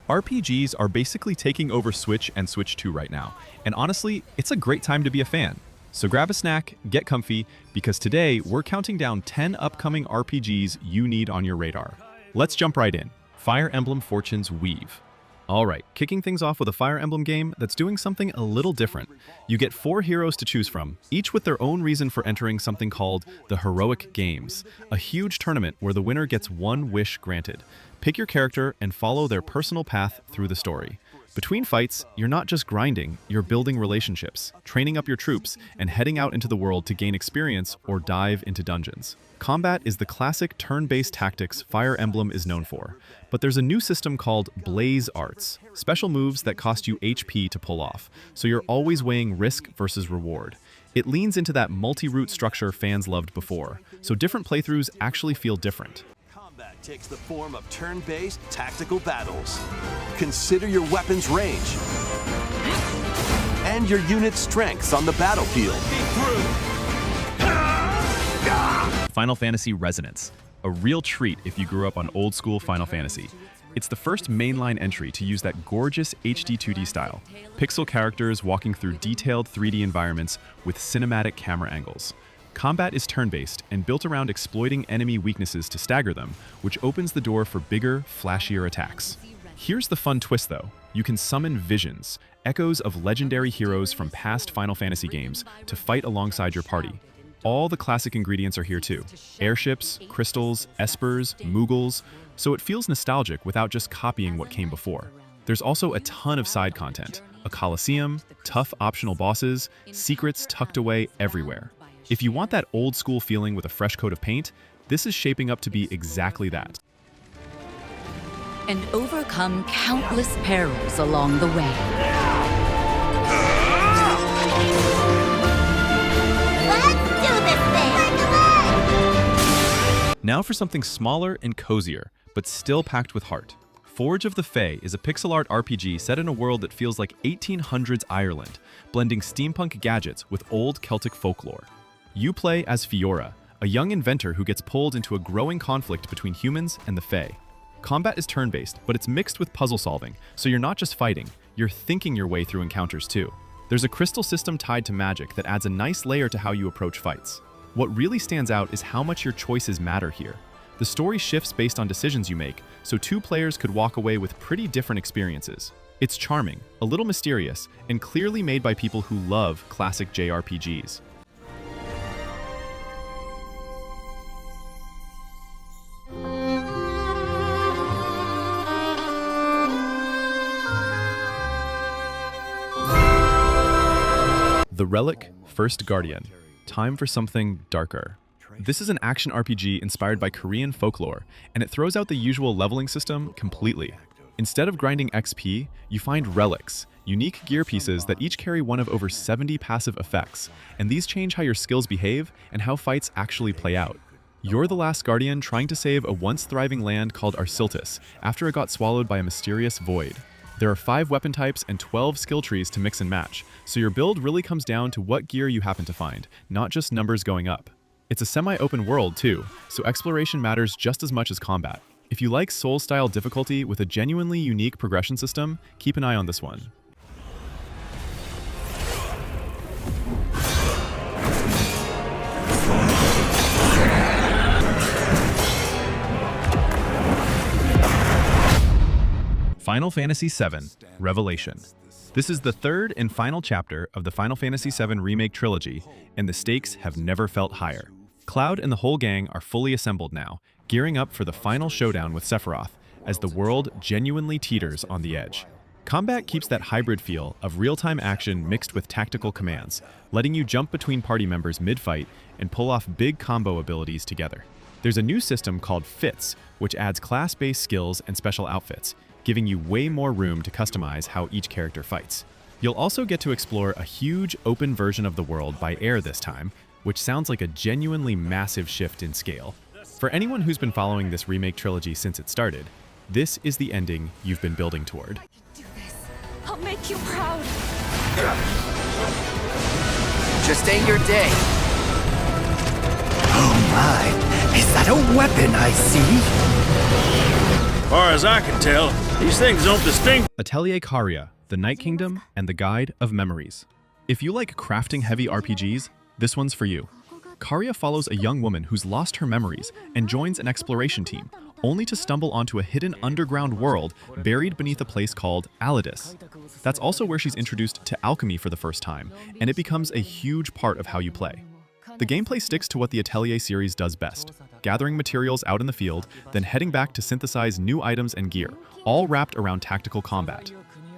RPGs are basically taking over Switch and Switch 2 right now, and honestly, it's a great time to be a fan. So grab a snack, get comfy, because today we're counting down 10 upcoming RPGs you need on your radar. Let's jump right in. Fire Emblem Fortune's Weave. Alright, kicking things off with a Fire Emblem game that's doing something a little different. You get 4 heroes to choose from, each with their own reason for entering something called the Heroic Games, a huge tournament where the winner gets one wish granted. Pick your character and follow their personal path through the story. Between fights, you're not just grinding, you're building relationships, training up your troops, and heading out into the world to gain experience or dive into dungeons. Combat is the classic turn-based tactics Fire Emblem is known for, but there's a new system called Blaze Arts, special moves that cost you HP to pull off, so you're always weighing risk versus reward. It leans into that multi-route structure fans loved before, so different playthroughs actually feel different. Combat takes the form of turn-based tactical battles. Consider your weapon's range and your unit's strengths on the battlefield. Final Fantasy Resonance, a real treat if you grew up on old-school Final Fantasy. It's the first mainline entry to use that gorgeous HD 2D style, pixel characters walking through detailed 3D environments with cinematic camera angles. Combat is turn-based and built around exploiting enemy weaknesses to stagger them, which opens the door for bigger, flashier attacks. Here's the fun twist though. You can summon visions, echoes of legendary heroes from past Final Fantasy games, to fight alongside your party. All the classic ingredients are here too. Airships, crystals, espers, moogles, so it feels nostalgic without just copying what came before. There's also a ton of side content, a coliseum, tough optional bosses, secrets tucked away everywhere. If you want that old school feeling with a fresh coat of paint, this is shaping up to be exactly that. And overcome countless perils along the way. Now for something smaller and cozier, but still packed with heart. Forge of the Fae is a pixel art RPG set in a world that feels like 1800s Ireland, blending steampunk gadgets with old Celtic folklore. You play as Fiora, a young inventor who gets pulled into a growing conflict between humans and the Fae. Combat is turn-based, but it's mixed with puzzle solving, so you're not just fighting, you're thinking your way through encounters too. There's a crystal system tied to magic that adds a nice layer to how you approach fights. What really stands out is how much your choices matter here. The story shifts based on decisions you make, so 2 players could walk away with pretty different experiences. It's charming, a little mysterious, and clearly made by people who love classic JRPGs. The Relic, First Guardian. Time for something darker. This is an action RPG inspired by Korean folklore, and it throws out the usual leveling system completely. Instead of grinding XP, you find relics, unique gear pieces that each carry one of over 70 passive effects, and these change how your skills behave and how fights actually play out. You're the last guardian trying to save a once thriving land called Arsiltis after it got swallowed by a mysterious void. There are 5 weapon types and 12 skill trees to mix and match, so your build really comes down to what gear you happen to find, not just numbers going up. It's a semi-open world too, so exploration matters just as much as combat. If you like Souls-style difficulty with a genuinely unique progression system, keep an eye on this one. Final Fantasy VII Revelation. This is the third and final chapter of the Final Fantasy VII Remake trilogy, and the stakes have never felt higher. Cloud and the whole gang are fully assembled now, gearing up for the final showdown with Sephiroth, as the world genuinely teeters on the edge. Combat keeps that hybrid feel of real-time action mixed with tactical commands, letting you jump between party members mid-fight and pull off big combo abilities together. There's a new system called Fits, which adds class-based skills and special outfits, giving you way more room to customize how each character fights. You'll also get to explore a huge open version of the world by air this time, which sounds like a genuinely massive shift in scale. For anyone who's been following this remake trilogy since it started, this is the ending you've been building toward. I can do this. I'll make you proud. Just ain't your day. Oh my, is that a weapon I see? All as I can tell, these things don't distinguish. Atelier Karia, the Night Kingdom and the Guide of Memories. If you like crafting-heavy RPGs, this one's for you. Karia follows a young woman who's lost her memories and joins an exploration team, only to stumble onto a hidden underground world buried beneath a place called Alidus. That's also where she's introduced to alchemy for the first time, and it becomes a huge part of how you play. The gameplay sticks to what the Atelier series does best, gathering materials out in the field, then heading back to synthesize new items and gear, all wrapped around tactical combat.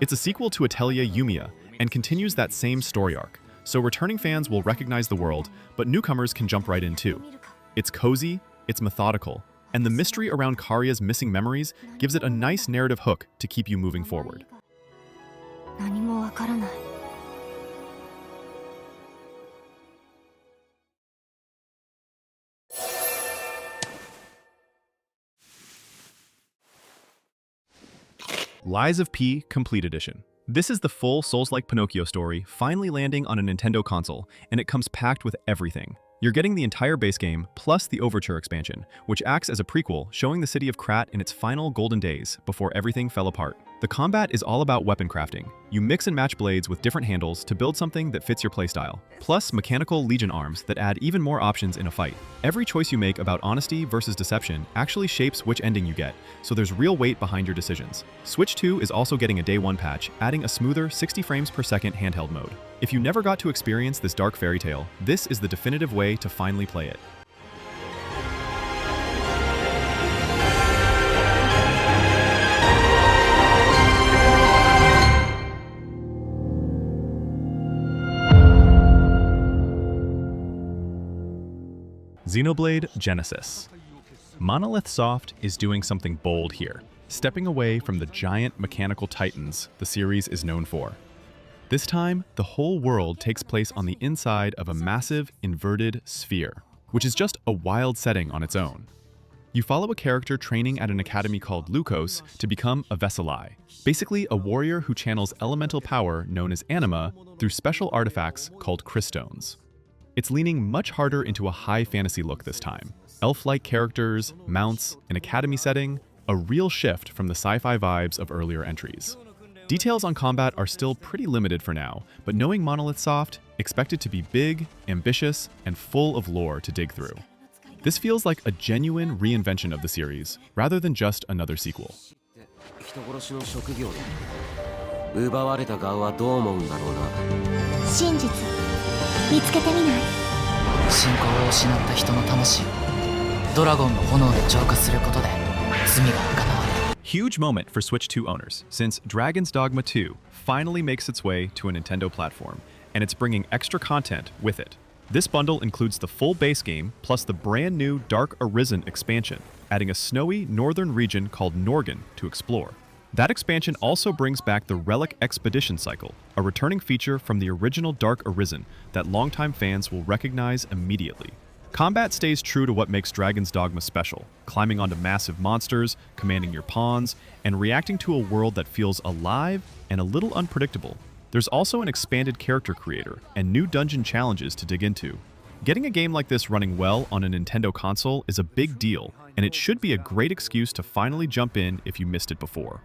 It's a sequel to Atelier Yumiya, and continues that same story arc, so returning fans will recognize the world, but newcomers can jump right in too. It's cozy, it's methodical, and the mystery around Karia's missing memories gives it a nice narrative hook to keep you moving forward. Lies of P Complete Edition. This is the full Souls-like Pinocchio story finally landing on a Nintendo console, and it comes packed with everything. You're getting the entire base game, plus the Overture expansion, which acts as a prequel showing the city of Krat in its final golden days before everything fell apart. The combat is all about weapon crafting. You mix and match blades with different handles to build something that fits your playstyle, plus mechanical Legion arms that add even more options in a fight. Every choice you make about honesty versus deception actually shapes which ending you get, so there's real weight behind your decisions. Switch 2 is also getting a day 1 patch, adding a smoother 60 frames per second handheld mode. If you never got to experience this dark fairy tale, this is the definitive way to finally play it. Xenoblade Genesis. Monolith Soft is doing something bold here, stepping away from the giant mechanical titans the series is known for. This time, the whole world takes place on the inside of a massive, inverted sphere, which is just a wild setting on its own. You follow a character training at an academy called Lukos to become a Veseli, basically a warrior who channels elemental power known as anima through special artifacts called Crysstones. It's leaning much harder into a high fantasy look this time. Elf-like characters, mounts, an academy setting, a real shift from the sci-fi vibes of earlier entries. Details on combat are still pretty limited for now, but knowing Monolith Soft, expect it to be big, ambitious, and full of lore to dig through. This feels like a genuine reinvention of the series, rather than just another sequel. 人殺しの職業だ。奪われた側はどう思うんだろうな。真実見つけてみない？信仰を失った人の魂をドラゴンの炎で浄化することで罪が贖われる。 Huge moment for Switch 2 owners, since Dragon's Dogma 2 finally makes its way to a Nintendo platform, and it's bringing extra content with it. This bundle includes the full base game, plus the brand new Dark Arisen expansion, adding a snowy northern region called Norgan to explore. That expansion also brings back the Relic Expedition cycle, a returning feature from the original Dark Arisen that longtime fans will recognize immediately. Combat stays true to what makes Dragon's Dogma special, climbing onto massive monsters, commanding your pawns, and reacting to a world that feels alive and a little unpredictable. There's also an expanded character creator and new dungeon challenges to dig into. Getting a game like this running well on a Nintendo console is a big deal, and it should be a great excuse to finally jump in if you missed it before.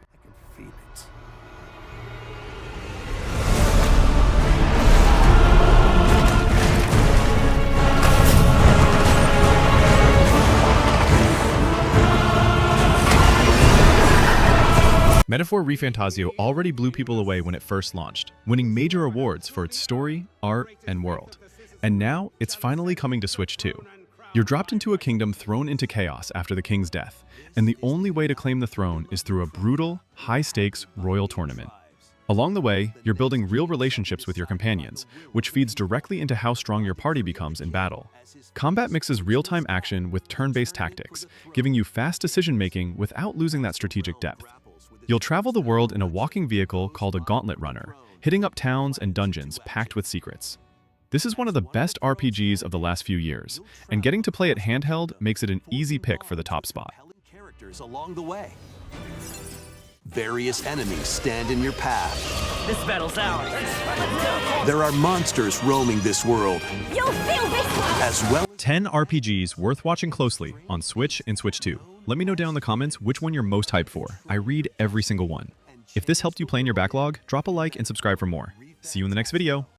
Metaphor ReFantazio already blew people away when it first launched, winning major awards for its story, art, and world. And now, it's finally coming to Switch 2. You're dropped into a kingdom thrown into chaos after the king's death, and the only way to claim the throne is through a brutal, high-stakes royal tournament. Along the way, you're building real relationships with your companions, which feeds directly into how strong your party becomes in battle. Combat mixes real-time action with turn-based tactics, giving you fast decision-making without losing that strategic depth. You'll travel the world in a walking vehicle called a gauntlet runner, hitting up towns and dungeons packed with secrets. This is one of the best RPGs of the last few years, and getting to play it handheld makes it an easy pick for the top spot. Characters along the way. Various enemies stand in your path. This battle's ours. There are monsters roaming this world, You'll feel this one! as well. 10 RPGs worth watching closely on Switch and Switch 2. Let me know down in the comments which one you're most hyped for. I read every single one. If this helped you plan your backlog, drop a like and subscribe for more. See you in the next video.